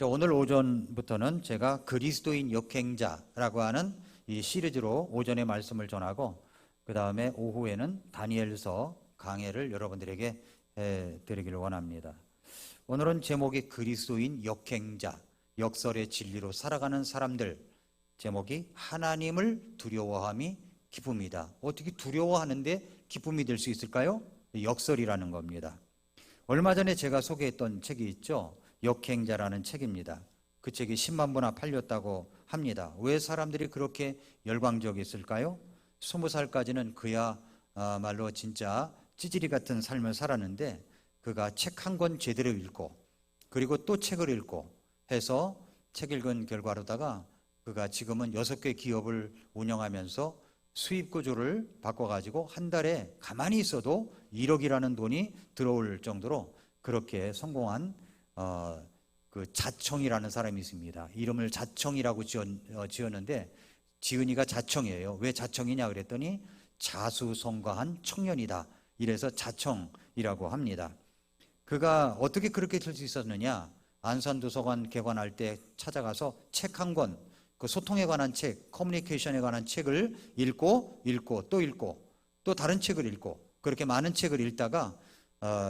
오늘 오전부터는 제가 그리스도인 역행자라고 하는 이 시리즈로 오전에 말씀을 전하고, 그 다음에 오후에는 다니엘서 강해를 여러분들에게 드리기를 원합니다. 오늘은 제목이 그리스도인 역행자, 역설의 진리로 살아가는 사람들, 제목이 하나님을 두려워함이 기쁨이다. 어떻게 두려워하는데 기쁨이 될 수 있을까요? 역설이라는 겁니다. 얼마 전에 제가 소개했던 책이 있죠. 역행자라는 책입니다. 그 책이 10만 부나 팔렸다고 합니다. 왜 사람들이 그렇게 열광적이었을까요? 20살까지는 그야말로 진짜 찌질이 같은 삶을 살았는데, 그가 책 한 권 제대로 읽고 그리고 또 책을 읽고 해서 책 읽은 결과로다가 그가 지금은 6개 기업을 운영하면서 수입 구조를 바꿔가지고 한 달에 가만히 있어도 1억이라는 돈이 들어올 정도로 그렇게 성공한 그 자청이라는 사람이 있습니다. 이름을 자청이라고 지었는데 지은이가 자청이에요. 왜 자청이냐 그랬더니 자수성가한 청년이다. 이래서 자청이라고 합니다. 그가 어떻게 그렇게 될 수 있었느냐? 안산도서관 개관할 때 찾아가서 책 한 권, 그 소통에 관한 책, 커뮤니케이션에 관한 책을 읽고 또 다른 책을 읽고, 그렇게 많은 책을 읽다가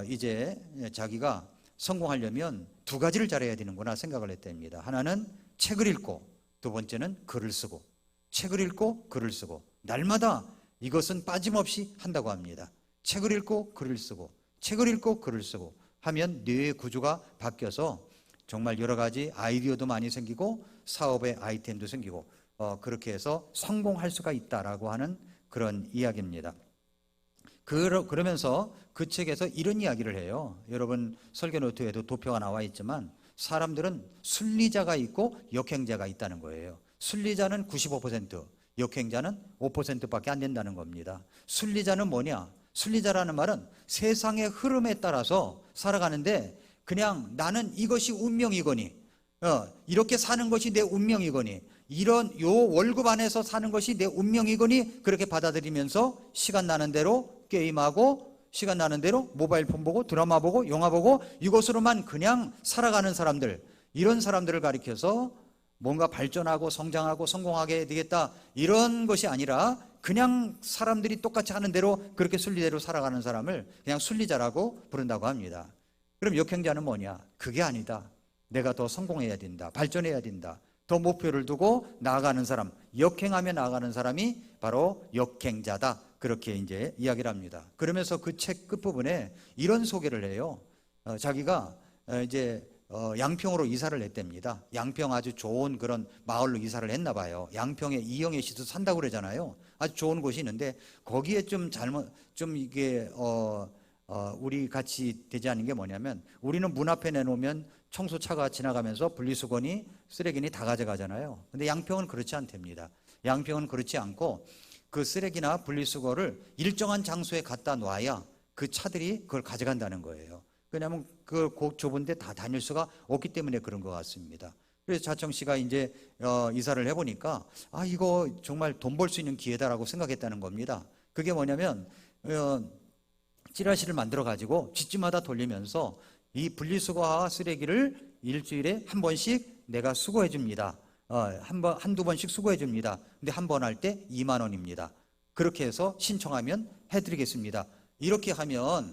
이제 자기가 성공하려면 두 가지를 잘해야 되는구나 생각을 했답니다. 하나는 책을 읽고, 두 번째는 글을 쓰고. 책을 읽고 글을 쓰고, 날마다 이것은 빠짐없이 한다고 합니다. 책을 읽고 글을 쓰고, 책을 읽고 글을 쓰고 하면 뇌의 구조가 바뀌어서 정말 여러 가지 아이디어도 많이 생기고 사업의 아이템도 생기고 그렇게 해서 성공할 수가 있다라고 하는 그런 이야기입니다. 그러면서 그 책에서 이런 이야기를 해요. 여러분 설교 노트에도 도표가 나와 있지만 사람들은 순리자가 있고 역행자가 있다는 거예요. 순리자는 95%, 역행자는 5%밖에 안 된다는 겁니다. 순리자는 뭐냐? 순리자라는 말은 세상의 흐름에 따라서 살아가는데, 그냥 나는 이것이 운명이거니, 이렇게 사는 것이 내 운명이거니, 이런 요 월급 안에서 사는 것이 내 운명이거니 그렇게 받아들이면서 시간 나는 대로 게임하고, 시간 나는 대로 모바일 폰 보고 드라마 보고 영화 보고 이것으로만 그냥 살아가는 사람들, 이런 사람들을 가리켜서 뭔가 발전하고 성장하고 성공하게 되겠다, 이런 것이 아니라 그냥 사람들이 똑같이 하는 대로 그렇게 순리대로 살아가는 사람을 그냥 순리자라고 부른다고 합니다. 그럼 역행자는 뭐냐? 그게 아니다. 내가 더 성공해야 된다, 발전해야 된다, 더 목표를 두고 나아가는 사람, 역행하며 나아가는 사람이 바로 역행자다, 그렇게 이제 이야기를 합니다. 그러면서 그 책 끝부분에 이런 소개를 해요. 자기가 이제 양평으로 이사를 했답니다. 양평 아주 좋은 그런 마을로 이사를 했나 봐요. 양평에 이영애 씨도 산다고 그러잖아요. 아주 좋은 곳이 있는데 거기에 좀 이게 우리 같이 되지 않는 게 뭐냐면, 우리는 문 앞에 내놓으면 청소차가 지나가면서 분리수거니 쓰레기니 다 가져가잖아요. 근데 양평은 그렇지 않답니다. 양평은 그렇지 않고 그 쓰레기나 분리수거를 일정한 장소에 갖다 놔야 그 차들이 그걸 가져간다는 거예요. 왜냐하면 그 좁은데 다 다닐 수가 없기 때문에 그런 것 같습니다. 그래서 자청 씨가 이제 이사를 해보니까 이거 정말 돈 벌 수 있는 기회다라고 생각했다는 겁니다. 그게 뭐냐면 찌라시를 만들어 가지고 집집마다 돌리면서 이 분리수거와 쓰레기를 일주일에 한 번씩 내가 수거해 줍니다. 한두 번씩 수거해 줍니다. 근데 한 번 할 때 2만 원입니다. 그렇게 해서 신청하면 해드리겠습니다. 이렇게 하면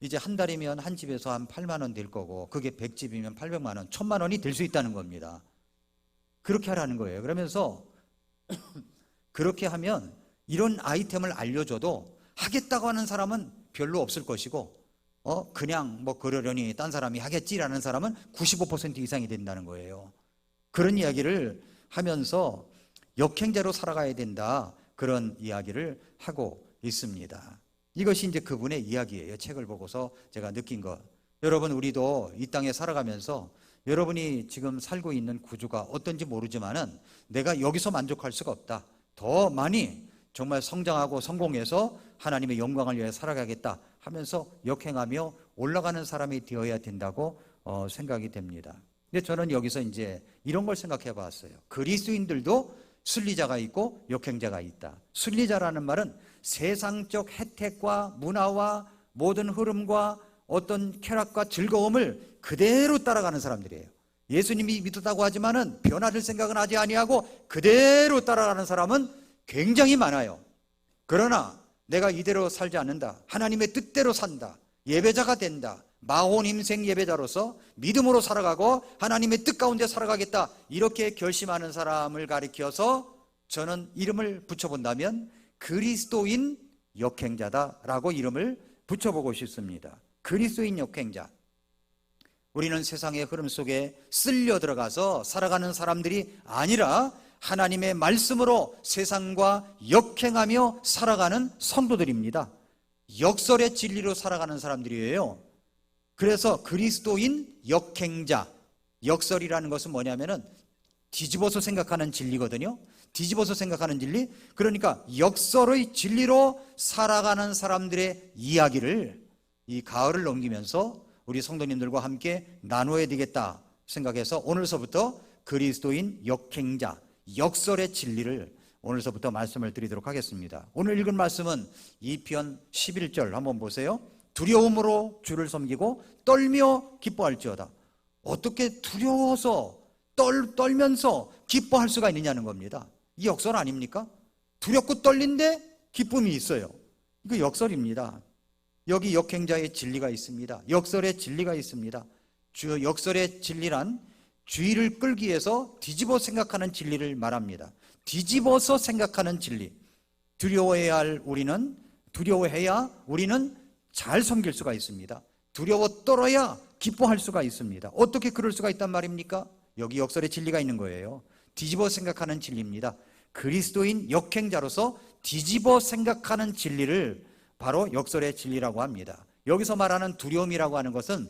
이제 한 달이면 한 집에서 한 8만 원 될 거고, 그게 100집이면 800만 원, 1000만 원이 될 수 있다는 겁니다. 그렇게 하라는 거예요. 그러면서 그렇게 하면 이런 아이템을 알려줘도 하겠다고 하는 사람은 별로 없을 것이고, 그냥 뭐 그러려니 딴 사람이 하겠지라는 사람은 95% 이상이 된다는 거예요. 그런 이야기를 하면서 역행자로 살아가야 된다, 그런 이야기를 하고 있습니다. 이것이 이제 그분의 이야기예요. 책을 보고서 제가 느낀 것. 여러분, 우리도 이 땅에 살아가면서 여러분이 지금 살고 있는 구조가 어떤지 모르지만은 내가 여기서 만족할 수가 없다, 더 많이 정말 성장하고 성공해서 하나님의 영광을 위해 살아가겠다 하면서 역행하며 올라가는 사람이 되어야 된다고 생각이 됩니다. 근데 저는 여기서 이제 이런 걸 생각해 봤어요. 그리스도인들도 순리자가 있고 역행자가 있다. 순리자라는 말은 세상적 혜택과 문화와 모든 흐름과 어떤 쾌락과 즐거움을 그대로 따라가는 사람들이에요. 예수님이 믿었다고 하지만은 변화될 생각은 하지 아니하고 그대로 따라가는 사람은 굉장히 많아요. 그러나 내가 이대로 살지 않는다, 하나님의 뜻대로 산다, 예배자가 된다, 마혼임생 예배자로서 믿음으로 살아가고 하나님의 뜻 가운데 살아가겠다, 이렇게 결심하는 사람을 가리켜서 저는 이름을 붙여본다면 그리스도인 역행자다라고 이름을 붙여보고 싶습니다. 그리스도인 역행자. 우리는 세상의 흐름 속에 쓸려 들어가서 살아가는 사람들이 아니라 하나님의 말씀으로 세상과 역행하며 살아가는 성도들입니다. 역설의 진리로 살아가는 사람들이에요. 그래서 그리스도인 역행자, 역설이라는 것은 뭐냐면은 뒤집어서 생각하는 진리거든요. 뒤집어서 생각하는 진리. 그러니까 역설의 진리로 살아가는 사람들의 이야기를 이 가을을 넘기면서 우리 성도님들과 함께 나누어야 되겠다 생각해서 오늘서부터 그리스도인 역행자, 역설의 진리를 오늘서부터 말씀을 드리도록 하겠습니다. 오늘 읽은 말씀은 2편 11절 한번 보세요. 두려움으로 주를 섬기고 떨며 기뻐할지어다. 어떻게 두려워서 떨면서 기뻐할 수가 있느냐는 겁니다. 이 역설 아닙니까? 두렵고 떨린데 기쁨이 있어요. 이거 역설입니다. 여기 역행자의 진리가 있습니다. 역설의 진리가 있습니다. 역설의 진리란 주의를 끌기 위해서 뒤집어 생각하는 진리를 말합니다. 뒤집어서 생각하는 진리. 두려워해야 우리는 잘 섬길 수가 있습니다. 두려워 떨어야 기뻐할 수가 있습니다. 어떻게 그럴 수가 있단 말입니까? 여기 역설의 진리가 있는 거예요. 뒤집어 생각하는 진리입니다. 그리스도인 역행자로서 뒤집어 생각하는 진리를 바로 역설의 진리라고 합니다. 여기서 말하는 두려움이라고 하는 것은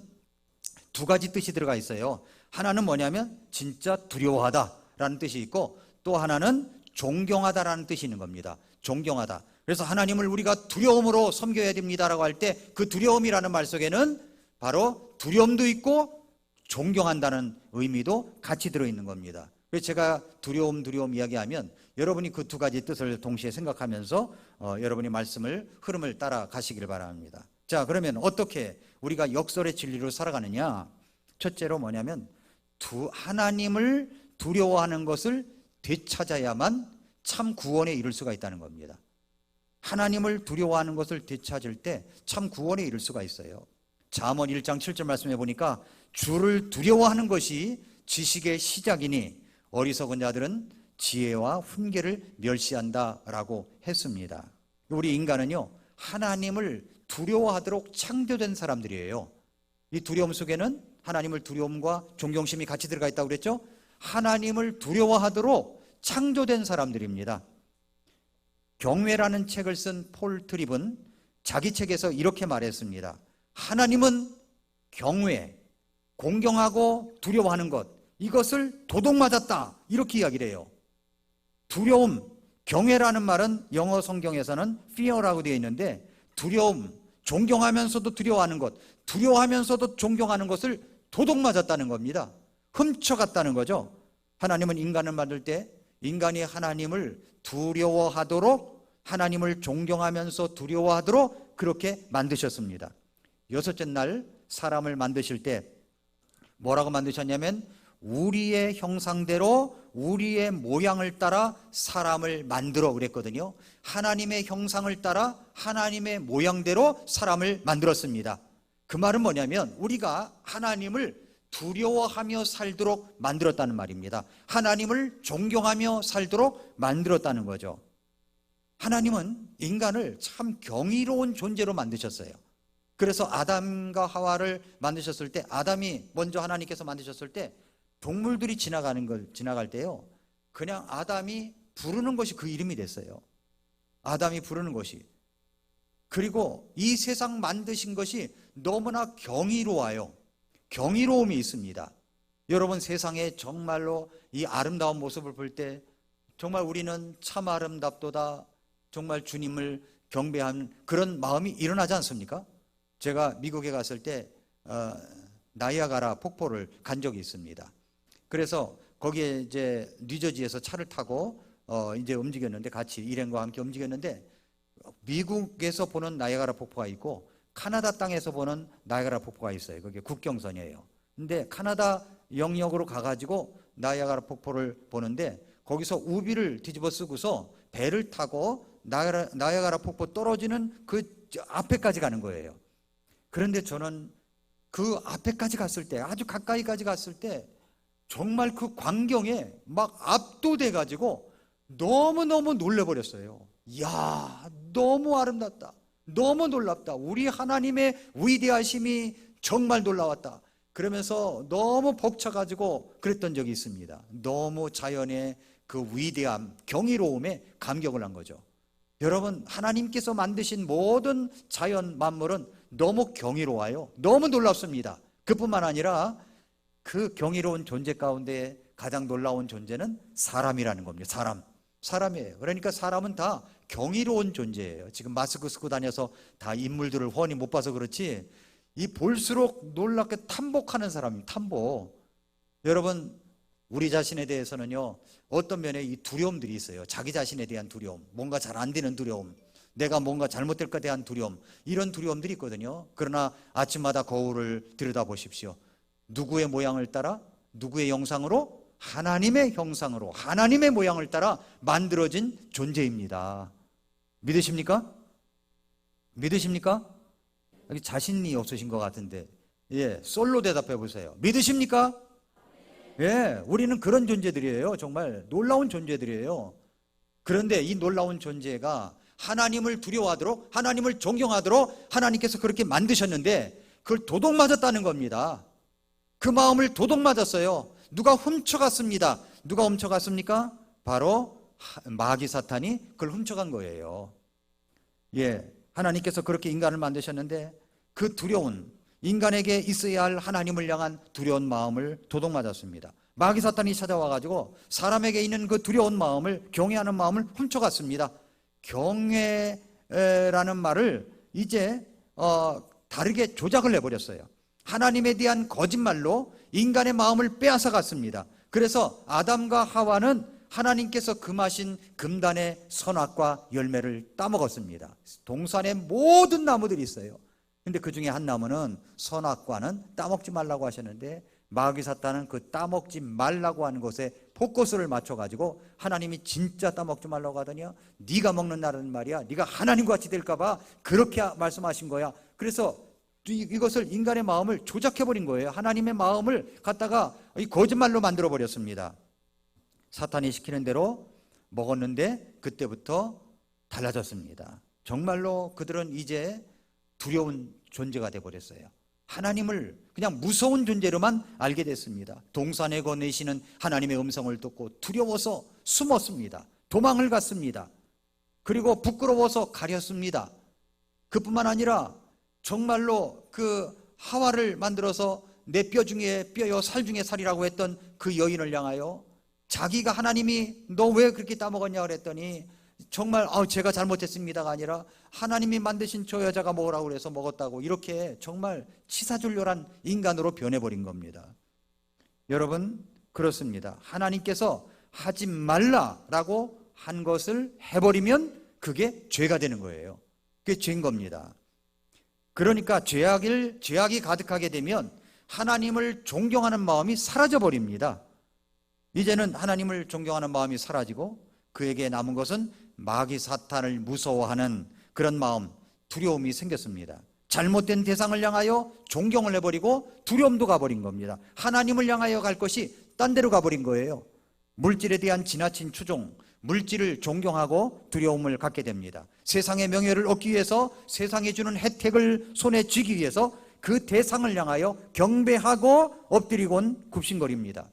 두 가지 뜻이 들어가 있어요. 하나는 뭐냐면 진짜 두려워하다라는 뜻이 있고, 또 하나는 존경하다라는 뜻이 있는 겁니다. 존경하다. 그래서 하나님을 우리가 두려움으로 섬겨야 됩니다라고 할 때 그 두려움이라는 말 속에는 바로 두려움도 있고 존경한다는 의미도 같이 들어있는 겁니다. 그래서 제가 두려움 이야기하면 여러분이 그 두 가지 뜻을 동시에 생각하면서 여러분이 말씀을 흐름을 따라 가시길 바랍니다. 자, 그러면 어떻게 우리가 역설의 진리로 살아가느냐? 첫째로 뭐냐면 하나님을 두려워하는 것을 되찾아야만 참 구원에 이를 수가 있다는 겁니다. 하나님을 두려워하는 것을 되찾을 때 참 구원에 이를 수가 있어요. 잠언 1장 7절 말씀해 보니까 주를 두려워하는 것이 지식의 시작이니 어리석은 자들은 지혜와 훈계를 멸시한다라고 했습니다. 우리 인간은요, 하나님을 두려워하도록 창조된 사람들이에요. 이 두려움 속에는 하나님을 두려움과 존경심이 같이 들어가 있다고 그랬죠? 하나님을 두려워하도록 창조된 사람들입니다. 경외라는 책을 쓴 폴 트립은 자기 책에서 이렇게 말했습니다. 하나님은 경외, 공경하고 두려워하는 것, 이것을 도둑맞았다, 이렇게 이야기를 해요. 두려움, 경외라는 말은 영어 성경에서는 fear라고 되어 있는데, 두려움, 존경하면서도 두려워하는 것, 두려워하면서도 존경하는 것을 도둑맞았다는 겁니다. 훔쳐갔다는 거죠. 하나님은 인간을 만들 때 인간이 하나님을 두려워하도록, 하나님을 존경하면서 두려워하도록 그렇게 만드셨습니다. 여섯째 날 사람을 만드실 때 뭐라고 만드셨냐면 우리의 형상대로 우리의 모양을 따라 사람을 만들어 그랬거든요. 하나님의 형상을 따라 하나님의 모양대로 사람을 만들었습니다. 그 말은 뭐냐면 우리가 하나님을 두려워하며 살도록 만들었다는 말입니다. 하나님을 존경하며 살도록 만들었다는 거죠. 하나님은 인간을 참 경이로운 존재로 만드셨어요. 그래서 아담과 하와를 만드셨을 때, 아담이 먼저 하나님께서 만드셨을 때 동물들이 지나갈 때요, 그냥 아담이 부르는 것이 그 이름이 됐어요. 아담이 부르는 것이. 그리고 이 세상 만드신 것이 너무나 경이로워요. 경이로움이 있습니다. 여러분, 세상에 정말로 이 아름다운 모습을 볼 때 정말 우리는 참 아름답도다, 정말 주님을 경배하는 그런 마음이 일어나지 않습니까? 제가 미국에 갔을 때 나이아가라 폭포를 간 적이 있습니다. 그래서 거기에 이제 뉴저지에서 차를 타고 이제 움직였는데, 같이 일행과 함께 움직였는데, 미국에서 보는 나이아가라 폭포가 있고 카나다 땅에서 보는 나이아가라 폭포가 있어요. 그게 국경선이에요. 근데 카나다 영역으로 가가지고 나이아가라 폭포를 보는데 거기서 우비를 뒤집어 쓰고서 배를 타고 나이아가라 폭포 떨어지는 그 앞에까지 가는 거예요. 그런데 저는 그 앞에까지 갔을 때, 아주 가까이까지 갔을 때 정말 그 광경에 막 압도돼 가지고 너무너무 놀라버렸어요. 이야, 너무 아름답다, 너무 놀랍다, 우리 하나님의 위대하심이 정말 놀라웠다, 그러면서 너무 벅차가지고 그랬던 적이 있습니다. 너무 자연의 그 위대함, 경이로움에 감격을 한 거죠. 여러분, 하나님께서 만드신 모든 자연 만물은 너무 경이로워요. 너무 놀랍습니다. 그뿐만 아니라 그 경이로운 존재 가운데 가장 놀라운 존재는 사람이라는 겁니다. 사람이에요. 그러니까 사람은 다 경이로운 존재예요. 지금 마스크 쓰고 다녀서 다 인물들을 훤히 못 봐서 그렇지, 이 볼수록 놀랍게 탐복하는 사람입니다. 탐복. 여러분, 우리 자신에 대해서는요, 어떤 면에 이 두려움들이 있어요. 자기 자신에 대한 두려움, 뭔가 잘 안 되는 두려움, 내가 뭔가 잘못될 것에 대한 두려움, 이런 두려움들이 있거든요. 그러나 아침마다 거울을 들여다보십시오. 누구의 모양을 따라, 누구의 영상으로? 하나님의 형상으로, 하나님의 모양을 따라 만들어진 존재입니다. 믿으십니까? 믿으십니까? 여기 자신이 없으신 것 같은데, 솔로 대답해 보세요. 믿으십니까? 우리는 그런 존재들이에요. 정말 놀라운 존재들이에요. 그런데 이 놀라운 존재가 하나님을 두려워하도록, 하나님을 존경하도록 하나님께서 그렇게 만드셨는데 그걸 도둑맞았다는 겁니다. 그 마음을 도둑맞았어요. 누가 훔쳐갔습니다. 누가 훔쳐갔습니까? 바로 마귀 사탄이 그걸 훔쳐간 거예요. 하나님께서 그렇게 인간을 만드셨는데 그 두려운, 인간에게 있어야 할 하나님을 향한 두려운 마음을 도둑맞았습니다. 마귀 사탄이 찾아와가지고 사람에게 있는 그 두려운 마음을, 경외하는 마음을 훔쳐갔습니다. 경외라는 말을 이제 다르게 조작을 해버렸어요. 하나님에 대한 거짓말로 인간의 마음을 빼앗아 갔습니다. 그래서 아담과 하와는 하나님께서 금하신 금단의 선악과 열매를 따먹었습니다. 동산에 모든 나무들이 있어요. 근데 그 중에 한 나무는 선악과는 따먹지 말라고 하셨는데 마귀 사탄은 그 따먹지 말라고 하는 것에 포커스를 맞춰가지고 하나님이 진짜 따먹지 말라고 하더니 네가 먹는 날은 말이야, 네가 하나님과 같이 될까 봐 그렇게 말씀하신 거야. 그래서 이것을, 인간의 마음을 조작해버린 거예요. 하나님의 마음을 갖다가 거짓말로 만들어버렸습니다. 사탄이 시키는 대로 먹었는데 그때부터 달라졌습니다. 정말로 그들은 이제 두려운 존재가 되어버렸어요. 하나님을 그냥 무서운 존재로만 알게 됐습니다. 동산에 거내시는 하나님의 음성을 듣고 두려워서 숨었습니다. 도망을 갔습니다. 그리고 부끄러워서 가렸습니다. 그뿐만 아니라 정말로 그 하와를 만들어서 내 뼈 중에 뼈요 살 중에 살이라고 했던 그 여인을 향하여 자기가, 하나님이 너 왜 그렇게 따먹었냐 그랬더니 정말 제가 잘못했습니다가 아니라 하나님이 만드신 저 여자가 먹으라고 그래서 먹었다고, 이렇게 정말 치사졸렬한 인간으로 변해버린 겁니다. 여러분, 그렇습니다. 하나님께서 하지 말라라고 한 것을 해버리면 그게 죄가 되는 거예요. 그게 죄인 겁니다. 그러니까 죄악이 가득하게 되면 하나님을 존경하는 마음이 사라져버립니다. 이제는 하나님을 존경하는 마음이 사라지고 그에게 남은 것은 마귀 사탄을 무서워하는 그런 마음, 두려움이 생겼습니다. 잘못된 대상을 향하여 존경을 해버리고 두려움도 가버린 겁니다. 하나님을 향하여 갈 것이 딴 데로 가버린 거예요. 물질에 대한 지나친 추종, 물질을 존경하고 두려움을 갖게 됩니다. 세상의 명예를 얻기 위해서, 세상이 주는 혜택을 손에 쥐기 위해서 그 대상을 향하여 경배하고 엎드리곤 굽신거립니다.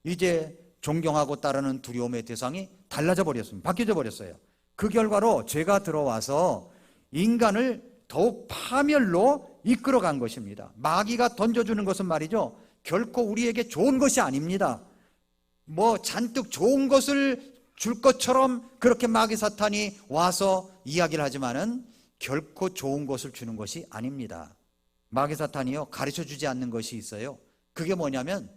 이제 존경하고 따르는 두려움의 대상이 달라져 버렸습니다. 바뀌어져 버렸어요. 그 결과로 죄가 들어와서 인간을 더욱 파멸로 이끌어간 것입니다. 마귀가 던져주는 것은 말이죠, 결코 우리에게 좋은 것이 아닙니다. 잔뜩 좋은 것을 줄 것처럼 그렇게 마귀 사탄이 와서 이야기를 하지만은 결코 좋은 것을 주는 것이 아닙니다. 마귀 사탄이요, 가르쳐 주지 않는 것이 있어요. 그게 뭐냐면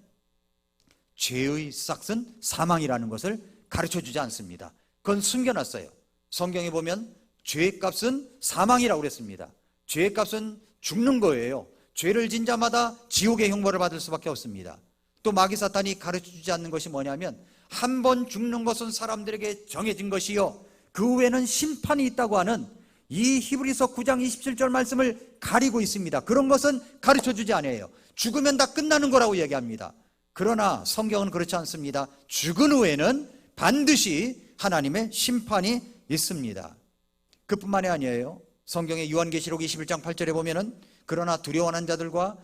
죄의 싹은 사망이라는 것을 가르쳐 주지 않습니다. 그건 숨겨놨어요. 성경에 보면 죄의 값은 사망이라고 그랬습니다. 죄의 값은 죽는 거예요. 죄를 진 자마다 지옥의 형벌을 받을 수밖에 없습니다. 또 마귀 사탄이 가르쳐주지 않는 것이 뭐냐면 한 번 죽는 것은 사람들에게 정해진 것이요 그 후에는 심판이 있다고 하는 이 히브리서 9장 27절 말씀을 가리고 있습니다. 그런 것은 가르쳐주지 않아요. 죽으면 다 끝나는 거라고 얘기합니다. 그러나 성경은 그렇지 않습니다. 죽은 후에는 반드시 하나님의 심판이 있습니다. 그뿐만이 아니에요. 성경의 요한계시록 21장 8절에 보면은 그러나 두려워하는 자들과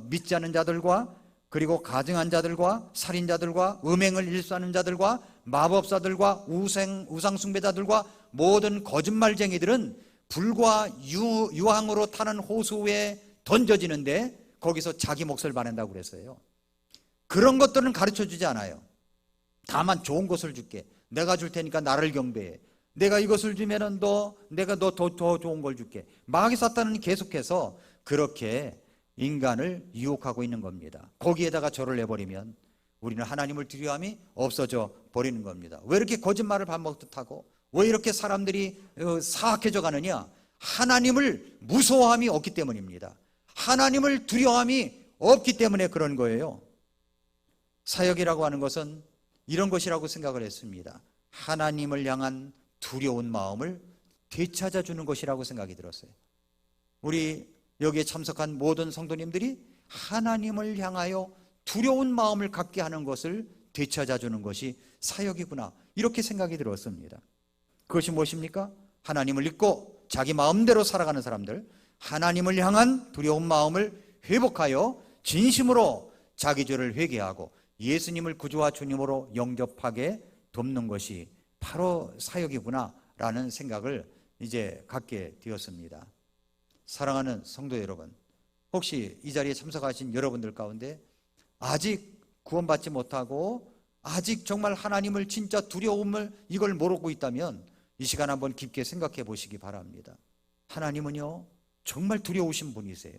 믿지 않는 자들과 그리고 가증한 자들과 살인자들과 음행을 일수하는 자들과 마법사들과 우상 숭배자들과 모든 거짓말쟁이들은 불과 유황으로 타는 호수에 던져지는데 거기서 자기 몫을 받는다고 그랬어요. 그런 것들은 가르쳐주지 않아요. 다만 좋은 것을 줄게. 내가 줄 테니까 나를 경배해. 내가 이것을 주면은 내가 더 좋은 걸 줄게. 마귀 사탄은 계속해서 그렇게 인간을 유혹하고 있는 겁니다. 거기에다가 절을 내버리면 우리는 하나님을 두려움이 없어져 버리는 겁니다. 왜 이렇게 거짓말을 반복하고 왜 이렇게 사람들이 사악해져 가느냐? 하나님을 무서워함이 없기 때문입니다. 하나님을 두려움이 없기 때문에 그런 거예요. 사역이라고 하는 것은 이런 것이라고 생각을 했습니다. 하나님을 향한 두려운 마음을 되찾아주는 것이라고 생각이 들었어요. 우리 여기에 참석한 모든 성도님들이 하나님을 향하여 두려운 마음을 갖게 하는 것을 되찾아주는 것이 사역이구나, 이렇게 생각이 들었습니다. 그것이 무엇입니까? 하나님을 믿고 자기 마음대로 살아가는 사람들, 하나님을 향한 두려운 마음을 회복하여 진심으로 자기 죄를 회개하고 예수님을 구주와 주님으로 영접하게 돕는 것이 바로 사역이구나 라는 생각을 이제 갖게 되었습니다. 사랑하는 성도 여러분, 혹시 이 자리에 참석하신 여러분들 가운데 아직 구원받지 못하고 아직 정말 하나님을 진짜 두려움을 이걸 모르고 있다면 이 시간 한번 깊게 생각해 보시기 바랍니다. 하나님은요 정말 두려우신 분이세요.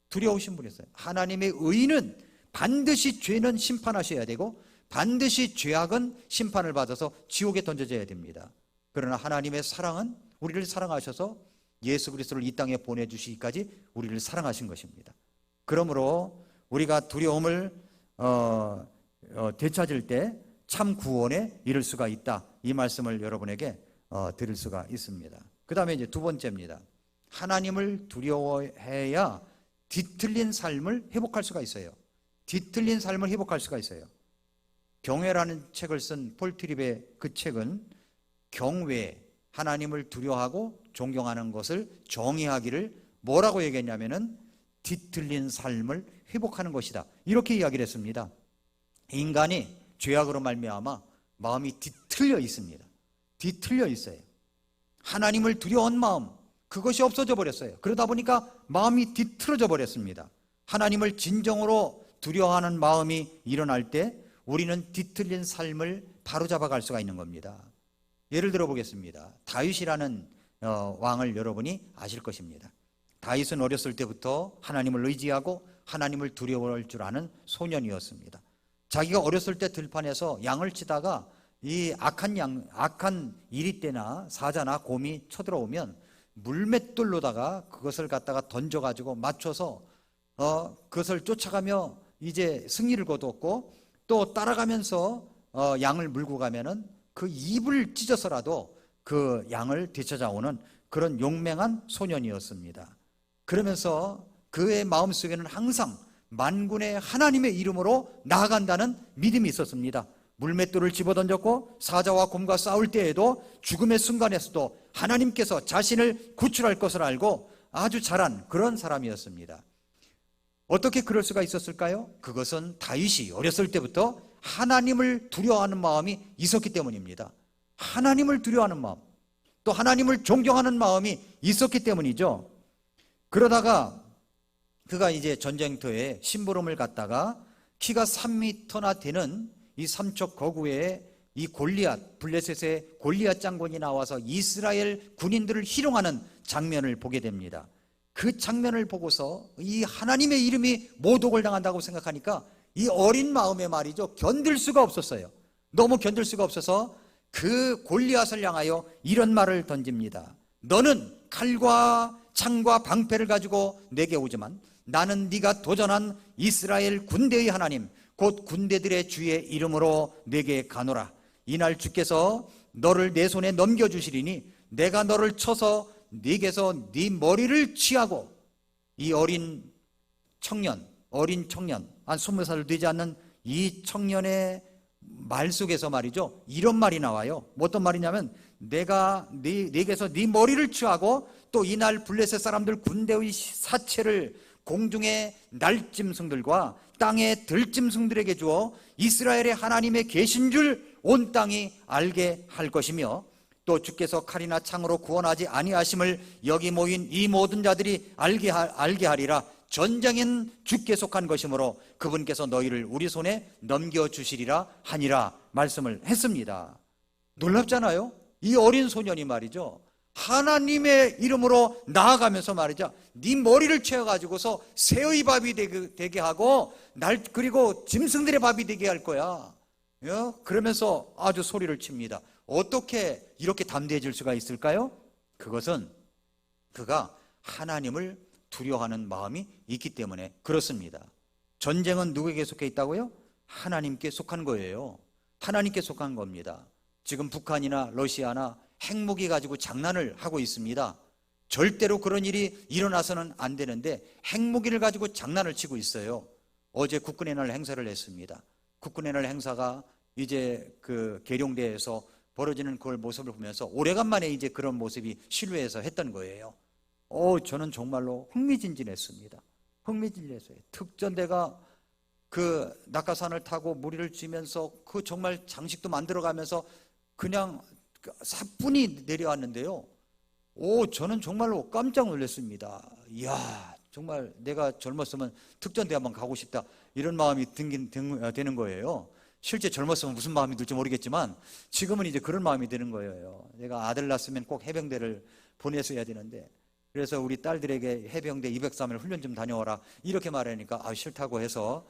두려우신 분이세요. 하나님의 의는 반드시 죄는 심판하셔야 되고 반드시 죄악은 심판을 받아서 지옥에 던져져야 됩니다. 그러나 하나님의 사랑은 우리를 사랑하셔서 예수 그리스도를 이 땅에 보내주시기까지 우리를 사랑하신 것입니다. 그러므로 우리가 두려움을 되찾을 때 참 구원에 이를 수가 있다, 이 말씀을 여러분에게 드릴 수가 있습니다. 그 다음에 이제 두 번째입니다. 하나님을 두려워해야 뒤틀린 삶을 회복할 수가 있어요. 뒤틀린 삶을 회복할 수가 있어요. 경외라는 책을 쓴 폴 트립의 그 책은 경외, 하나님을 두려워하고 존경하는 것을 정의하기를 뭐라고 얘기했냐면은 뒤틀린 삶을 회복하는 것이다, 이렇게 이야기를 했습니다. 인간이 죄악으로 말미암아 마음이 뒤틀려 있습니다. 뒤틀려 있어요. 하나님을 두려워한 마음, 그것이 없어져 버렸어요. 그러다 보니까 마음이 뒤틀어져 버렸습니다. 하나님을 진정으로 두려워하는 마음이 일어날 때 우리는 뒤틀린 삶을 바로잡아 갈 수가 있는 겁니다. 예를 들어 보겠습니다. 다윗이라는 왕을 여러분이 아실 것입니다. 다윗은 어렸을 때부터 하나님을 의지하고 하나님을 두려워할 줄 아는 소년이었습니다. 자기가 어렸을 때 들판에서 양을 치다가 이 악한 이리떼나 사자나 곰이 쳐들어오면 물맷돌로다가 그것을 갖다가 던져가지고 맞춰서 그것을 쫓아가며 이제 승리를 거두었고, 또 따라가면서 양을 물고 가면은 그 입을 찢어서라도 그 양을 되찾아오는 그런 용맹한 소년이었습니다. 그러면서 그의 마음속에는 항상 만군의 하나님의 이름으로 나아간다는 믿음이 있었습니다. 물맷돌을 집어던졌고 사자와 곰과 싸울 때에도 죽음의 순간에서도 하나님께서 자신을 구출할 것을 알고 아주 잘한 그런 사람이었습니다. 어떻게 그럴 수가 있었을까요? 그것은 다윗이 어렸을 때부터 하나님을 두려워하는 마음이 있었기 때문입니다. 하나님을 두려워하는 마음, 또 하나님을 존경하는 마음이 있었기 때문이죠. 그러다가 그가 이제 전쟁터에 심부름을 갔다가 키가 3m나 되는 이 삼척 거구에 이 골리앗, 블레셋의 골리앗 장군이 나와서 이스라엘 군인들을 희롱하는 장면을 보게 됩니다. 그 장면을 보고서 이 하나님의 이름이 모독을 당한다고 생각하니까 이 어린 마음에 말이죠, 견딜 수가 없었어요. 너무 견딜 수가 없어서 그 골리앗을 향하여 이런 말을 던집니다. 너는 칼과 창과 방패를 가지고 내게 오지만 나는 네가 도전한 이스라엘 군대의 하나님, 곧 군대들의 주의 이름으로 내게 가노라. 이날 주께서 너를 내 손에 넘겨주시리니 내가 너를 쳐서 네게서 네 머리를 취하고. 이 어린 청년 한 20살 되지 않는 이 청년의 말 속에서 말이죠, 이런 말이 나와요. 어떤 말이냐면 내가 네게서 네 머리를 취하고 또 이날 블레셋 사람들 군대의 사체를 공중의 날짐승들과 땅의 들짐승들에게 주어 이스라엘의 하나님의 계신 줄 온 땅이 알게 할 것이며, 또 주께서 칼이나 창으로 구원하지 아니하심을 여기 모인 이 모든 자들이 알게 하리라. 전쟁은 주께 속한 것이므로 그분께서 너희를 우리 손에 넘겨주시리라 하니라 말씀을 했습니다. 놀랍잖아요. 이 어린 소년이 말이죠, 하나님의 이름으로 나아가면서 말이죠, 네 머리를 채워가지고서 새의 밥이 되게 하고 그리고 짐승들의 밥이 되게 할 거야. 그러면서 아주 소리를 칩니다. 어떻게 이렇게 담대해질 수가 있을까요? 그것은 그가 하나님을 두려워하는 마음이 있기 때문에 그렇습니다. 전쟁은 누구에게 속해 있다고요? 하나님께 속한 거예요. 하나님께 속한 겁니다. 지금 북한이나 러시아나 핵무기 가지고 장난을 하고 있습니다. 절대로 그런 일이 일어나서는 안 되는데 핵무기를 가지고 장난을 치고 있어요. 어제 국군의 날 행사를 했습니다. 국군의 날 행사가 이제 그 계룡대에서 벌어지는 그 모습을 보면서 오래간만에 이제 그런 모습이 실루에서 했던 거예요. 저는 정말로 흥미진진했습니다. 흥미진진했어요. 특전대가 그 낙하산을 타고 무리를 쥐면서 그 정말 장식도 만들어가면서 그냥 사뿐히 내려왔는데요. 저는 정말로 깜짝 놀랐습니다. 이야, 정말 내가 젊었으면 특전대 한번 가고 싶다, 이런 마음이 드는 거예요. 실제 젊었으면 무슨 마음이 들지 모르겠지만 지금은 이제 그런 마음이 드는 거예요. 내가 아들 낳았으면 꼭 해병대를 보냈어야 되는데, 그래서 우리 딸들에게 해병대 203일 훈련 좀 다녀오라 이렇게 말하니까 싫다고 해서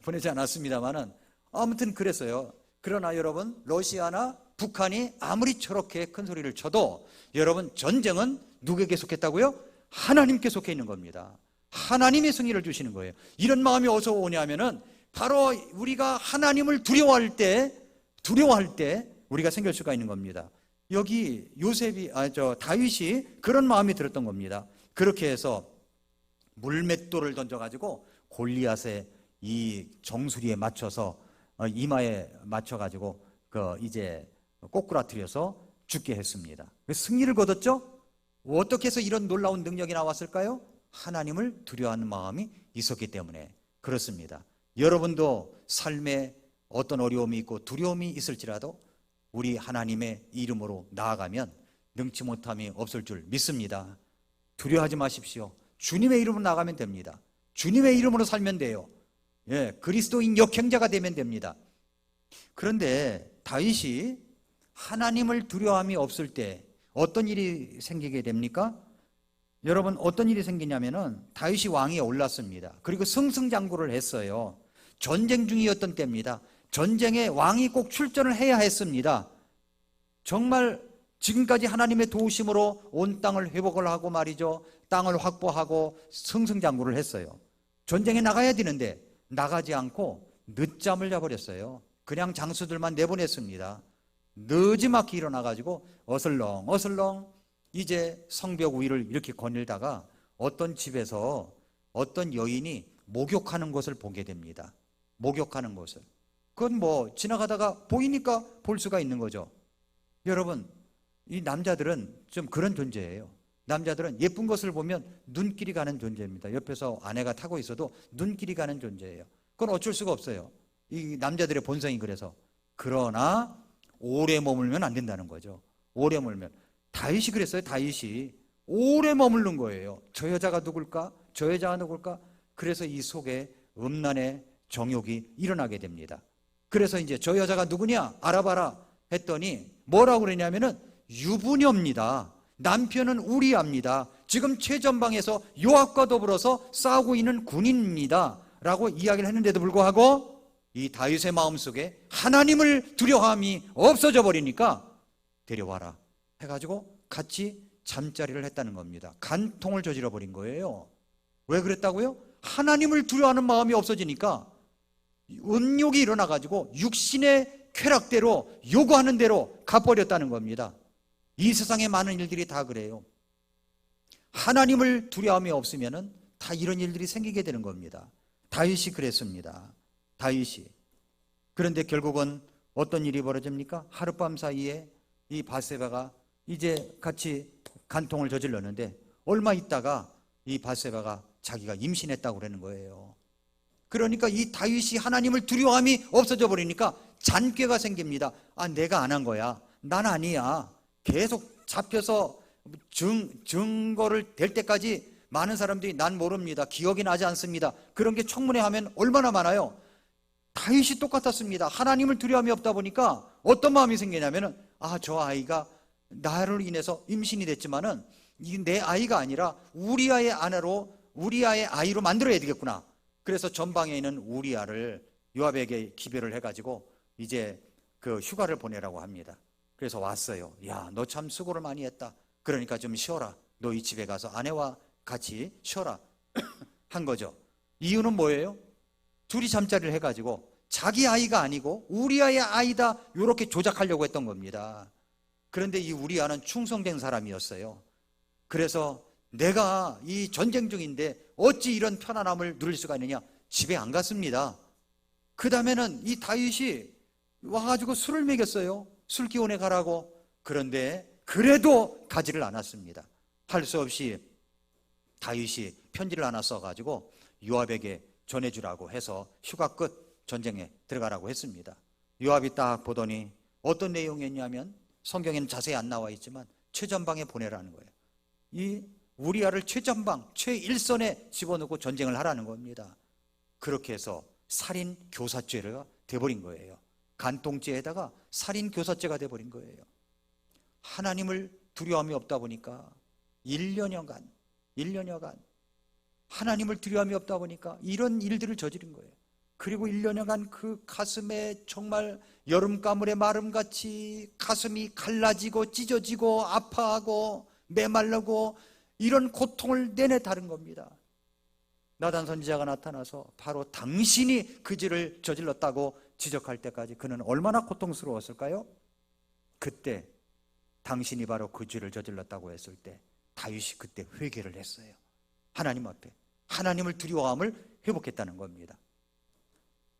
보내지 않았습니다만은 아무튼 그랬어요. 그러나 여러분, 러시아나 북한이 아무리 저렇게 큰 소리를 쳐도 여러분, 전쟁은 누구에게 속했다고요? 하나님께 속해 있는 겁니다. 하나님이 승리를 주시는 거예요. 이런 마음이 어디서 오냐면은 바로 우리가 하나님을 두려워할 때 우리가 생길 수가 있는 겁니다. 여기 다윗이 그런 마음이 들었던 겁니다. 그렇게 해서 물맷돌을 던져가지고 골리앗의 이 정수리에 맞춰서 이마에 맞춰가지고 이제 꼬꾸라뜨려서 죽게 했습니다. 승리를 거뒀죠. 어떻게 해서 이런 놀라운 능력이 나왔을까요? 하나님을 두려워하는 마음이 있었기 때문에 그렇습니다. 여러분도 삶에 어떤 어려움이 있고 두려움이 있을지라도 우리 하나님의 이름으로 나아가면 능치 못함이 없을 줄 믿습니다. 두려워하지 마십시오. 주님의 이름으로 나가면 됩니다. 주님의 이름으로 살면 돼요. 그리스도인 역행자가 되면 됩니다. 그런데 다윗이 하나님을 두려움이 없을 때 어떤 일이 생기게 됩니까? 여러분, 어떤 일이 생기냐면은 다윗이 왕위에 올랐습니다. 그리고 승승장구를 했어요. 전쟁 중이었던 때입니다. 전쟁에 왕이 꼭 출전을 해야 했습니다. 정말 지금까지 하나님의 도우심으로 온 땅을 회복을 하고 말이죠, 땅을 확보하고 승승장구를 했어요. 전쟁에 나가야 되는데 나가지 않고 늦잠을 자버렸어요. 그냥 장수들만 내보냈습니다. 늦지막히 일어나가지고 어슬렁 이제 성벽 위를 이렇게 거닐다가 어떤 집에서 어떤 여인이 목욕하는 것을 보게 됩니다. 목욕하는 것을. 그건 지나가다가 보이니까 볼 수가 있는 거죠. 여러분, 이 남자들은 좀 그런 존재예요. 남자들은 예쁜 것을 보면 눈길이 가는 존재입니다. 옆에서 아내가 타고 있어도 눈길이 가는 존재예요. 그건 어쩔 수가 없어요. 이 남자들의 본성이 그래서. 그러나 오래 머물면 안 된다는 거죠. 오래 머물면. 다윗이 그랬어요. 다윗이 오래 머무른 거예요. 저 여자가 누굴까? 저 여자가 누굴까? 그래서 이 속에 음란의 정욕이 일어나게 됩니다. 그래서 이제 저 여자가 누구냐? 알아봐라 했더니 뭐라고 그러냐면은 유부녀입니다. 남편은 우리아입니다. 지금 최전방에서 요압과 더불어서 싸우고 있는 군인입니다 라고 이야기를 했는데도 불구하고 이 다윗의 마음속에 하나님을 두려워함이 없어져 버리니까 데려와라 해가지고 같이 잠자리를 했다는 겁니다. 간통을 저질러 버린 거예요. 왜 그랬다고요? 하나님을 두려워하는 마음이 없어지니까 은욕이 일어나가지고 육신의 쾌락대로 요구하는 대로 가버렸다는 겁니다. 이 세상의 많은 일들이 다 그래요. 하나님을 두려움이 없으면 다 이런 일들이 생기게 되는 겁니다. 다윗이 그랬습니다. 다윗이. 그런데 결국은 어떤 일이 벌어집니까? 하룻밤 사이에 이 바세바가 이제 같이 간통을 저질렀는데 얼마 있다가 이 바세바가 자기가 임신했다고 그러는 거예요. 그러니까 이 다윗이 하나님을 두려움이 없어져 버리니까 잔꾀가 생깁니다. 아, 내가 안 한 거야. 난 아니야. 계속 잡혀서 증거를 댈 때까지 많은 사람들이 난 모릅니다. 기억이 나지 않습니다. 그런 게 청문회 하면 얼마나 많아요. 다윗이 똑같았습니다. 하나님을 두려움이 없다 보니까 어떤 마음이 생기냐면은 저 아이가 나를 인해서 임신이 됐지만은 이 내 아이가 아니라 우리아의 아내로 우리아의 아이로 만들어야 되겠구나. 그래서 전방에 있는 우리아를 요압에게 기별을 해가지고 이제 그 휴가를 보내라고 합니다. 그래서 왔어요. 야, 너 참 수고를 많이 했다. 그러니까 좀 쉬어라. 너희 집에 가서 아내와 같이 쉬어라 한 거죠. 이유는 뭐예요? 둘이 잠자리를 해가지고 자기 아이가 아니고 우리아의 아이다 이렇게 조작하려고 했던 겁니다. 그런데 이 우리아는 충성된 사람이었어요. 그래서 내가 이 전쟁 중인데 어찌 이런 편안함을 누릴 수가 있느냐. 집에 안 갔습니다. 그 다음에는 이 다윗이 와가지고 술을 먹였어요. 술 기원에 가라고. 그런데 그래도 가지를 않았습니다. 할 수 없이 다윗이 편지를 하나 써가지고 요압에게 전해주라고 해서 휴가 끝 전쟁에 들어가라고 했습니다. 요압이 딱 보더니 어떤 내용이었냐면 성경에는 자세히 안 나와 있지만 최전방에 보내라는 거예요. 이 우리아를 최전방 최일선에 집어넣고 전쟁을 하라는 겁니다. 그렇게 해서 살인 교사죄가 돼버린 거예요. 간통죄에다가 살인 교사죄가 돼버린 거예요. 하나님을 두려움이 없다 보니까 1년여간 하나님을 두려움이 없다 보니까 이런 일들을 저지른 거예요. 그리고 1년여간 그 가슴에 정말 여름가물의 마름같이 가슴이 갈라지고 찢어지고 아파하고 메말르고 이런 고통을 내내 다른 겁니다. 나단 선지자가 나타나서 바로 당신이 그 죄를 저질렀다고 지적할 때까지 그는 얼마나 고통스러웠을까요? 그때 당신이 바로 그 죄를 저질렀다고 했을 때 다윗이 그때 회개를 했어요. 하나님 앞에 하나님을 두려워함을 회복했다는 겁니다.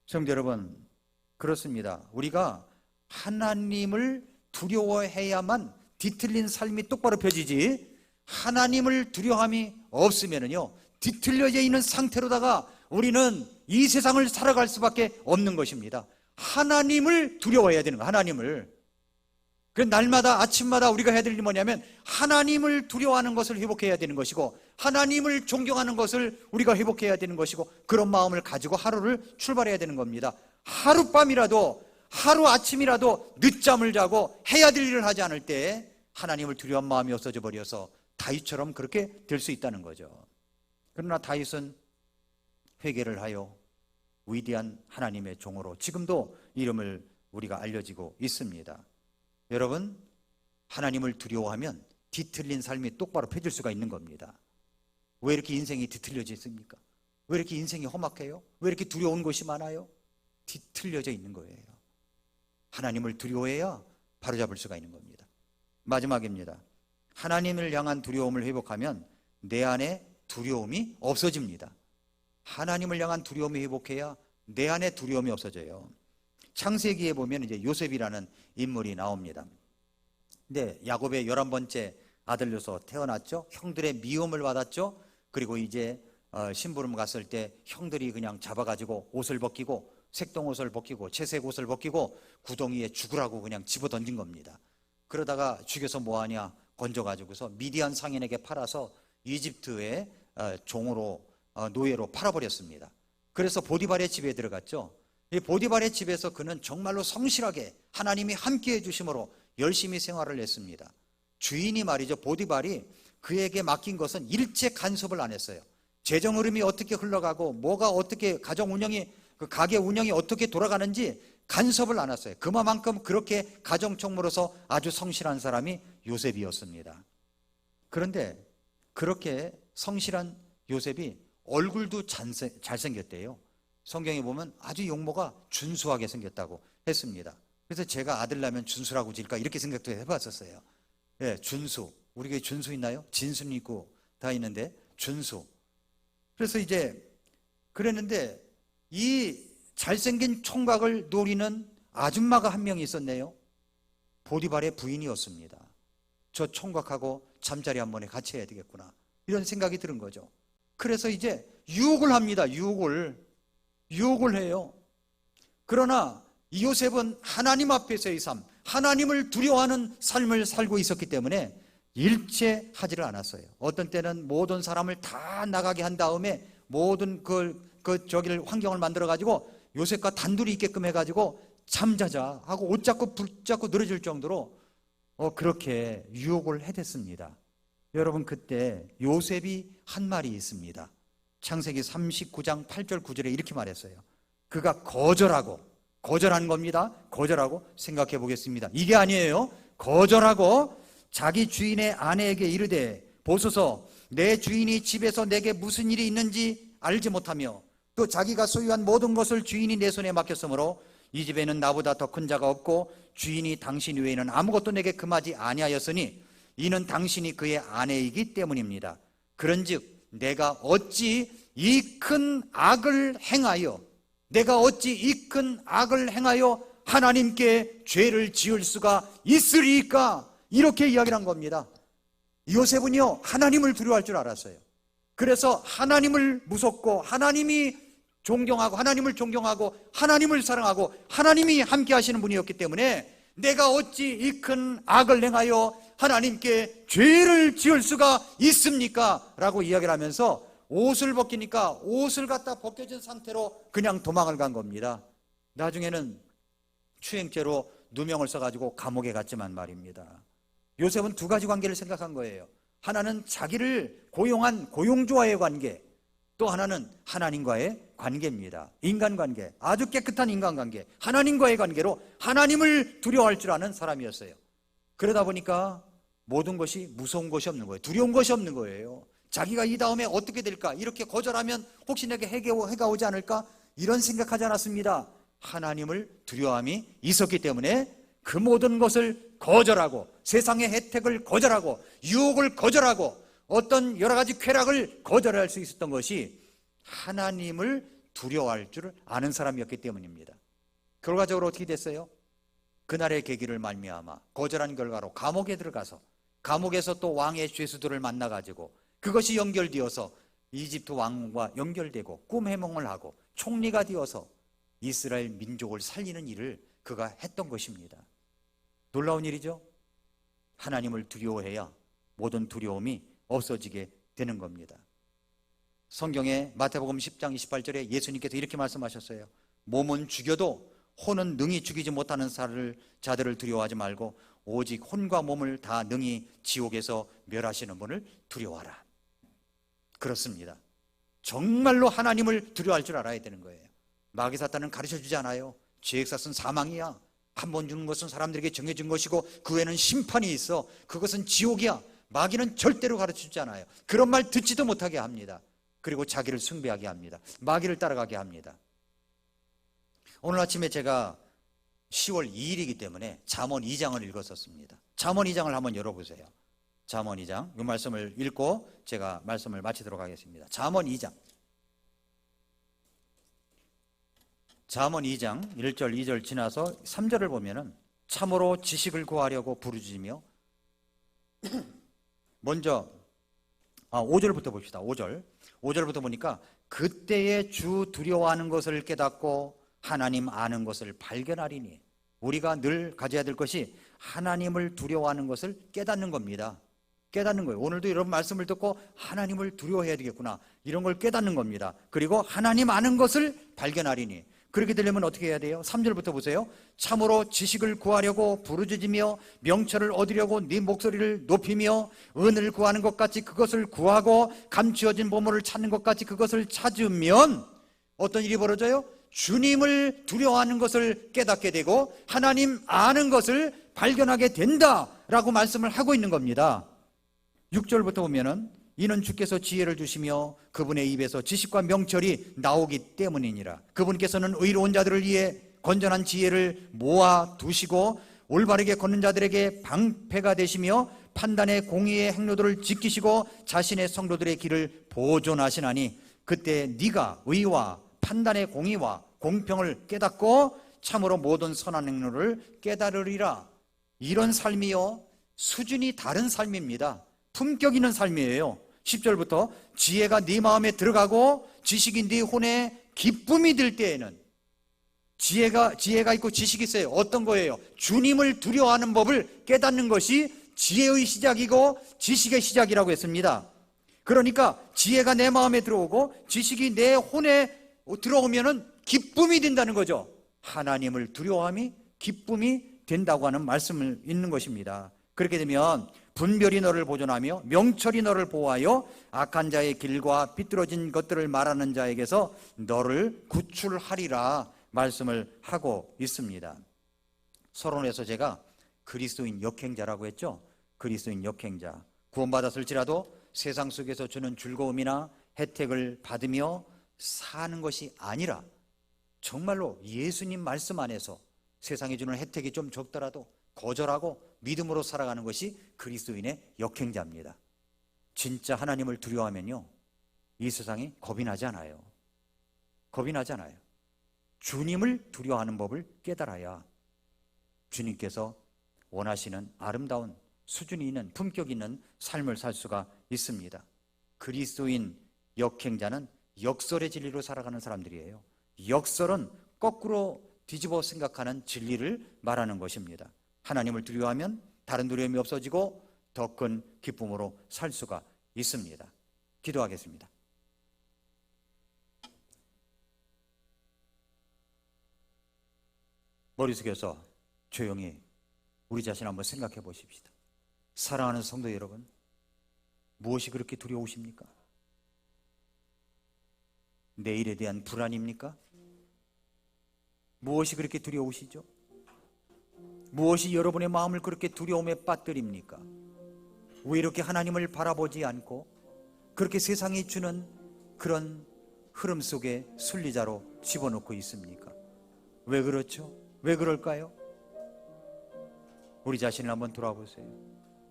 성도 여러분, 그렇습니다. 우리가 하나님을 두려워해야만 뒤틀린 삶이 똑바로 펴지지 하나님을 두려움이 없으면요 뒤틀려져 있는 상태로다가 우리는 이 세상을 살아갈 수밖에 없는 것입니다. 하나님을 두려워해야 되는 거예요. 하나님을. 그 날마다 아침마다 우리가 해야 될 일이 뭐냐면 하나님을 두려워하는 것을 회복해야 되는 것이고 하나님을 존경하는 것을 우리가 회복해야 되는 것이고 그런 마음을 가지고 하루를 출발해야 되는 겁니다. 하룻밤이라도 하루 아침이라도 늦잠을 자고 해야 될 일을 하지 않을 때 하나님을 두려워한 마음이 없어져 버려서 다윗처럼 그렇게 될 수 있다는 거죠. 그러나 다윗은 회개를 하여 위대한 하나님의 종으로 지금도 이름을 우리가 알려지고 있습니다. 여러분, 하나님을 두려워하면 뒤틀린 삶이 똑바로 펴질 수가 있는 겁니다. 왜 이렇게 인생이 뒤틀려져 있습니까? 왜 이렇게 인생이 험악해요? 왜 이렇게 두려운 것이 많아요? 뒤틀려져 있는 거예요. 하나님을 두려워해야 바로잡을 수가 있는 겁니다. 마지막입니다. 하나님을 향한 두려움을 회복하면 내 안에 두려움이 없어집니다. 하나님을 향한 두려움이 회복해야 내 안에 두려움이 없어져요. 창세기에 보면 이제 요셉이라는 인물이 나옵니다. 근데 야곱의 11번째 아들로서 태어났죠. 형들의 미움을 받았죠. 그리고 이제 심부름 갔을 때 형들이 그냥 잡아가지고 옷을 벗기고 색동옷을 벗기고 채색 옷을 벗기고 구덩이에 죽으라고 그냥 집어던진 겁니다. 그러다가 죽여서 뭐하냐 건져가지고서 미디안 상인에게 팔아서 이집트의 종으로 노예로 팔아버렸습니다. 그래서 보디발의 집에 들어갔죠. 이 보디발의 집에서 그는 정말로 성실하게 하나님이 함께해 주심으로 열심히 생활을 했습니다. 주인이 말이죠, 보디발이 그에게 맡긴 것은 일체 간섭을 안 했어요. 재정 흐름이 어떻게 흘러가고 뭐가 어떻게 가정 운영이 그 가게 운영이 어떻게 돌아가는지 간섭을 안 했어요. 그만큼 그렇게 가정 총무로서 아주 성실한 사람이 요셉이었습니다. 그런데 그렇게 성실한 요셉이 얼굴도 잘생겼대요. 성경에 보면 아주 용모가 준수하게 생겼다고 했습니다. 그래서 제가 아들 낳으면 준수라고 질까 이렇게 생각도 해봤었어요. 예, 준수. 우리 교회 준수 있나요? 진순 있고 다 있는데 준수. 그래서 이제 그랬는데 이 잘생긴 총각을 노리는 아줌마가 한 명이 있었네요. 보디발의 부인이었습니다. 저 총각하고 잠자리 한 번에 같이 해야 되겠구나 이런 생각이 드는 거죠. 그래서 이제 유혹을 합니다. 유혹을 해요. 그러나 이 요셉은 하나님 앞에서의 삶, 하나님을 두려워하는 삶을 살고 있었기 때문에 일체하지를 않았어요. 어떤 때는 모든 사람을 다 나가게 한 다음에 모든 저기를 환경을 만들어 가지고 요셉과 단둘이 있게끔 해 가지고 잠자자 하고 옷 잡고 붙잡고 늘어질 정도로 그렇게 유혹을 해댔습니다. 여러분, 그때 요셉이 한 말이 있습니다. 창세기 39장 8절 9절에 이렇게 말했어요. 그가 거절한 겁니다. 거절하고 생각해 보겠습니다. 이게 아니에요. 거절하고 자기 주인의 아내에게 이르되 보소서 내 주인이 집에서 내게 무슨 일이 있는지 알지 못하며 또 자기가 소유한 모든 것을 주인이 내 손에 맡겼으므로 이 집에는 나보다 더 큰 자가 없고 주인이 당신 외에는 아무것도 내게 금하지 아니하였으니 이는 당신이 그의 아내이기 때문입니다. 그런즉 내가 어찌 이 큰 악을 행하여 하나님께 죄를 지을 수가 있으리까? 이렇게 이야기를 한 겁니다. 요셉은요, 하나님을 두려워할 줄 알았어요. 그래서 하나님을 무섭고 하나님을 존경하고 하나님을 사랑하고 하나님이 함께 하시는 분이었기 때문에 내가 어찌 이 큰 악을 행하여 하나님께 죄를 지을 수가 있습니까? 라고 이야기를 하면서 옷을 벗기니까 옷을 갖다 벗겨진 상태로 그냥 도망을 간 겁니다. 나중에는 추행죄로 누명을 써가지고 감옥에 갔지만 말입니다. 요셉은 두 가지 관계를 생각한 거예요. 하나는 자기를 고용한 고용주와의 관계, 또 하나는 하나님과의 관계입니다. 인간관계, 아주 깨끗한 인간관계, 하나님과의 관계로 하나님을 두려워할 줄 아는 사람이었어요. 그러다 보니까 모든 것이 무서운 것이 없는 거예요. 두려운 것이 없는 거예요. 자기가 이 다음에 어떻게 될까? 이렇게 거절하면 혹시 내게 해가 오지 않을까? 이런 생각하지 않았습니다. 하나님을 두려움이 있었기 때문에 그 모든 것을 거절하고 세상의 혜택을 거절하고 유혹을 거절하고 어떤 여러 가지 쾌락을 거절할 수 있었던 것이 하나님을 두려워할 줄 아는 사람이었기 때문입니다. 결과적으로 어떻게 됐어요? 그날의 계기를 말미암아 거절한 결과로 감옥에 들어가서 감옥에서 또 왕의 죄수들을 만나가지고 그것이 연결되어서 이집트 왕과 연결되고 꿈 해몽을 하고 총리가 되어서 이스라엘 민족을 살리는 일을 그가 했던 것입니다. 놀라운 일이죠. 하나님을 두려워해야 모든 두려움이 없어지게 되는 겁니다. 성경에 마태복음 10장 28절에 예수님께서 이렇게 말씀하셨어요. 몸은 죽여도 혼은 능히 죽이지 못하는 자들을 두려워하지 말고 오직 혼과 몸을 다 능히 지옥에서 멸하시는 분을 두려워하라. 그렇습니다. 정말로 하나님을 두려워할 줄 알아야 되는 거예요. 마귀 사탄은 가르쳐주지 않아요. 죄의 값은 사망이야. 한 번 주는 것은 사람들에게 정해진 것이고 그 후에는 심판이 있어. 그것은 지옥이야. 마귀는 절대로 가르쳐주지 않아요. 그런 말 듣지도 못하게 합니다. 그리고 자기를 숭배하게 합니다. 마귀를 따라가게 합니다. 오늘 아침에 제가 10월 2일이기 때문에 잠언 2장을 읽었었습니다. 잠언 2장을 한번 열어보세요. 잠언 2장, 이 말씀을 읽고 제가 말씀을 마치도록 하겠습니다. 잠언 2장 1절 2절 지나서 3절을 보면은 참으로 지식을 구하려고 부르짖으며 먼저 5절부터 봅시다. 5절부터 보니까 그때의 주 두려워하는 것을 깨닫고 하나님 아는 것을 발견하리니, 우리가 늘 가져야 될 것이 하나님을 두려워하는 것을 깨닫는 겁니다. 깨닫는 거예요. 오늘도 이런 말씀을 듣고 하나님을 두려워해야 되겠구나, 이런 걸 깨닫는 겁니다. 그리고 하나님 아는 것을 발견하리니, 그렇게 되려면 어떻게 해야 돼요? 3절부터 보세요. 참으로 지식을 구하려고 부르짖으며 명철을 얻으려고 네 목소리를 높이며 은을 구하는 것 같이 그것을 구하고 감추어진 보물을 찾는 것 같이 그것을 찾으면 어떤 일이 벌어져요? 주님을 두려워하는 것을 깨닫게 되고 하나님 아는 것을 발견하게 된다라고 말씀을 하고 있는 겁니다. 6절부터 보면은 이는 주께서 지혜를 주시며 그분의 입에서 지식과 명철이 나오기 때문이니라. 그분께서는 의로운 자들을 위해 건전한 지혜를 모아 두시고 올바르게 걷는 자들에게 방패가 되시며 판단의 공의의 행로들을 지키시고 자신의 성도들의 길을 보존하시나니 그때 네가 의와 판단의 공의와 공평을 깨닫고 참으로 모든 선한 행로를 깨달으리라. 이런 삶이요, 수준이 다른 삶입니다. 품격 있는 삶이에요. 10절부터 지혜가 네 마음에 들어가고 지식이 네 혼에 기쁨이 들 때에는, 지혜가 있고 지식이 있어요. 어떤 거예요? 주님을 두려워하는 법을 깨닫는 것이 지혜의 시작이고 지식의 시작이라고 했습니다. 그러니까 지혜가 내 마음에 들어오고 지식이 내 혼에 들어오면은 기쁨이 된다는 거죠. 하나님을 두려워함이 기쁨이 된다고 하는 말씀을 있는 것입니다. 그렇게 되면 분별이 너를 보존하며 명철이 너를 보호하여 악한 자의 길과 비뚤어진 것들을 말하는 자에게서 너를 구출하리라 말씀을 하고 있습니다. 서론에서 제가 그리스도인 역행자라고 했죠. 그리스도인 역행자, 구원받았을지라도 세상 속에서 주는 즐거움이나 혜택을 받으며 사는 것이 아니라 정말로 예수님 말씀 안에서 세상에 주는 혜택이 좀 적더라도 거절하고 믿음으로 살아가는 것이 그리스도인의 역행자입니다. 진짜 하나님을 두려워하면요, 이 세상에 겁이 나지 않아요. 겁이 나지 않아요. 주님을 두려워하는 법을 깨달아야 주님께서 원하시는 아름다운 수준이 있는 품격 있는 삶을 살 수가 있습니다. 그리스도인 역행자는 역설의 진리로 살아가는 사람들이에요. 역설은 거꾸로 뒤집어 생각하는 진리를 말하는 것입니다. 하나님을 두려워하면 다른 두려움이 없어지고 더 큰 기쁨으로 살 수가 있습니다. 기도하겠습니다. 머릿속에서 조용히 우리 자신 한번 생각해 보십시다. 사랑하는 성도 여러분, 무엇이 그렇게 두려우십니까? 내일에 대한 불안입니까? 무엇이 그렇게 두려우시죠? 무엇이 여러분의 마음을 그렇게 두려움에 빠뜨립니까? 왜 이렇게 하나님을 바라보지 않고 그렇게 세상이 주는 그런 흐름 속에 순리자로 집어넣고 있습니까? 왜 그렇죠? 왜 그럴까요? 우리 자신을 한번 돌아보세요.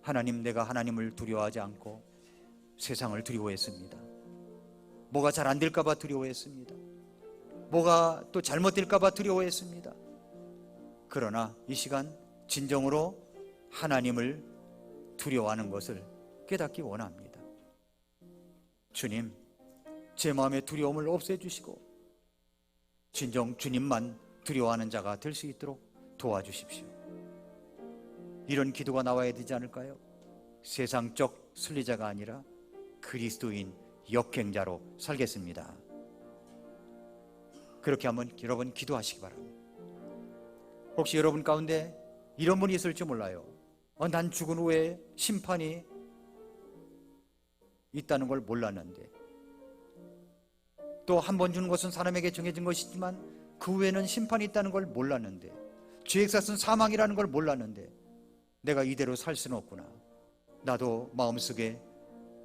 하나님, 내가 하나님을 두려워하지 않고 세상을 두려워했습니다. 뭐가 잘 안 될까 봐 두려워했습니다. 뭐가 또 잘못될까 봐 두려워했습니다. 그러나 이 시간 진정으로 하나님을 두려워하는 것을 깨닫기 원합니다. 주님, 제 마음의 두려움을 없애주시고 진정 주님만 두려워하는 자가 될 수 있도록 도와주십시오. 이런 기도가 나와야 되지 않을까요? 세상적 순리자가 아니라 그리스도인 역행자로 살겠습니다. 그렇게 한번 여러분 기도하시기 바랍니다. 혹시 여러분 가운데 이런 분이 있을지 몰라요. 난 죽은 후에 심판이 있다는 걸 몰랐는데, 또 한 번 주는 것은 사람에게 정해진 것이지만 그 후에는 심판이 있다는 걸 몰랐는데, 죄의 삭은 사망이라는 걸 몰랐는데 내가 이대로 살 수는 없구나. 나도 마음속에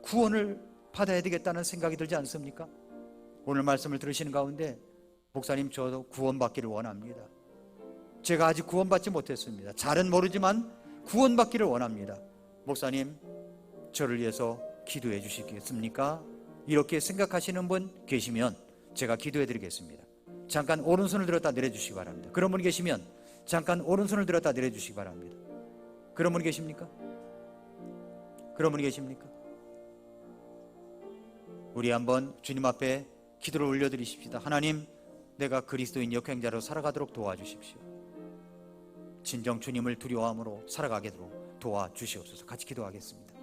구원을 받아야 되겠다는 생각이 들지 않습니까? 오늘 말씀을 들으시는 가운데, 목사님, 저도 구원받기를 원합니다. 제가 아직 구원받지 못했습니다. 잘은 모르지만 구원받기를 원합니다. 목사님, 저를 위해서 기도해 주시겠습니까? 이렇게 생각하시는 분 계시면 제가 기도해 드리겠습니다. 잠깐 오른손을 들었다 내려주시기 바랍니다. 그런 분 계시면 잠깐 오른손을 들었다 내려주시기 바랍니다. 그런 분 계십니까? 그런 분 계십니까? 우리 한번 주님 앞에 기도를 올려드리십시다. 하나님, 내가 그리스도인 역행자로 살아가도록 도와주십시오. 진정 주님을 두려워함으로 살아가게 도와주시옵소서. 같이 기도하겠습니다.